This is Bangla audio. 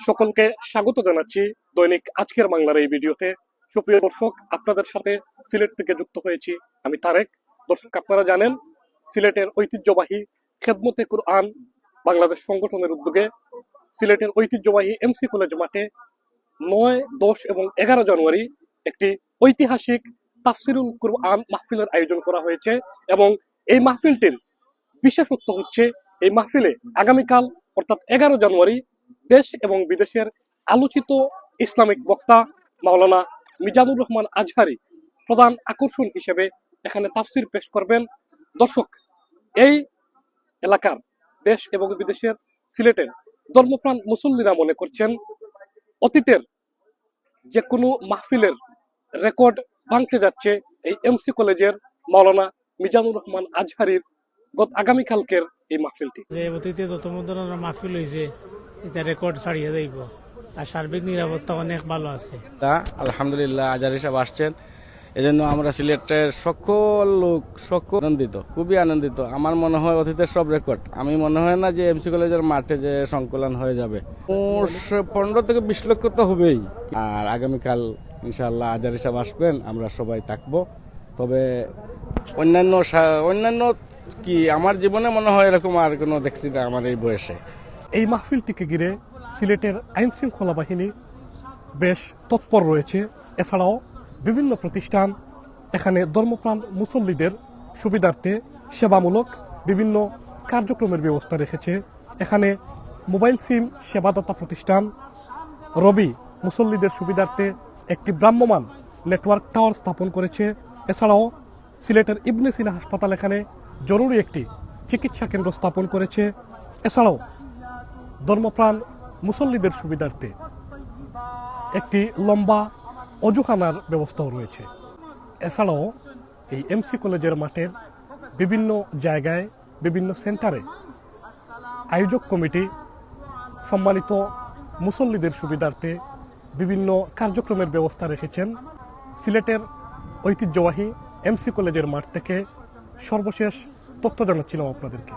সকলকে স্বাগত জানাচ্ছি দৈনিক আজকের বাংলার এই ভিডিওতে। সুপ্রিয় দর্শক, আপনাদের সাথে সিলেট থেকে যুক্ত হয়েছি আমি তারেক। দর্শক, আপনারা জানেন সিলেটের ঐতিহ্যবাহী খেদমতে কুরআন বাংলাদেশ সংগঠনের উদ্যোগে সিলেটের ঐতিহ্যবাহী এমসি কলেজ মাঠে 9, 10 এবং 11 জানুয়ারি একটি ঐতিহাসিক তাফসিরুল কুরআন মাহফিলের আয়োজন করা হয়েছে। এবং এই মাহফিলটির বিশেষত্ব হচ্ছে, এই মাহফিলে আগামীকাল অর্থাৎ 11 জানুয়ারি দেশ এবং বিদেশের আলোচিত ইসলামিক বক্তা মাওলানা মিজানুর রহমান আজহারি প্রধান আকর্ষণ হিসেবে এখানে তাফসির পেশ করবেন। দর্শক, এই এলাকার দেশ এবং বিদেশের সিলেটের ধর্মপ্রাণ মুসল্লিরা মনে করছেন অতীতের যে কোনো মাহফিলের রেকর্ড ভাঙতে যাচ্ছে এই এমসি কলেজের মাওলানা মিজানুর রহমান আজহারির আগামীকালকের এই মাহফিলটি। যে অতীতে যত ধরনের মাহফিল হয়েছে এটা রেকর্ড ছাড়িয়ে যাইব, আর সার্বিক নিরাপত্তা অনেক ভালো আছে। আলহামদুলিল্লাহ, আজহারি সাহেব আসছেন, এজন্য আমরা সিলেটের সকল লোক আনন্দিত, খুবই আনন্দিত। আমার মনে হয় অতীতের সব রেকর্ড, আমি মনে হয় না যে এমসি কলেজের মাঠে যে সংকলন হয়ে যাবে। 15 থেকে 20 লক্ষ তো হবেই। আর আগামীকাল ইনশাআল্লাহ আজহারি সাহেব আসবেন, আমরা সবাই থাকবো। তবে অন্যান্য কি আমার জীবনে মনে হয় এরকম আর কোনো দেখছি না আমার এই বয়সে। এই মাহফিলটিকে ঘিরে সিলেটের আইন শৃঙ্খলা বাহিনী বেশ তৎপর রয়েছে। এছাড়াও বিভিন্ন প্রতিষ্ঠান এখানে ধর্মপ্রাণ মুসল্লিদের সুবিধার্থে সেবামূলক বিভিন্ন কার্যক্রমের ব্যবস্থা রেখেছে। এখানে মোবাইল সিম সেবাদাতা প্রতিষ্ঠান রবি মুসল্লিদের সুবিধার্থে একটি ভ্রাম্যমাণ নেটওয়ার্ক টাওয়ার স্থাপন করেছে। এছাড়াও সিলেটের ইবনে সিনা হাসপাতাল এখানে জরুরি একটি চিকিৎসা কেন্দ্র স্থাপন করেছে। এছাড়াও ধর্মপ্রাণ মুসল্লিদের সুবিধার্থে একটি লম্বা অজুখানার ব্যবস্থাও রয়েছে। এছাড়াও এই এমসি কলেজের মাঠের বিভিন্ন জায়গায়, বিভিন্ন সেন্টারে আয়োজক কমিটি সম্মানিত মুসল্লিদের সুবিধার্থে বিভিন্ন কার্যক্রমের ব্যবস্থা রেখেছেন। সিলেটের ঐতিহ্যবাহী এমসি কলেজের মাঠ থেকে সর্বশেষ তথ্য জানাচ্ছিলাম আপনাদেরকে।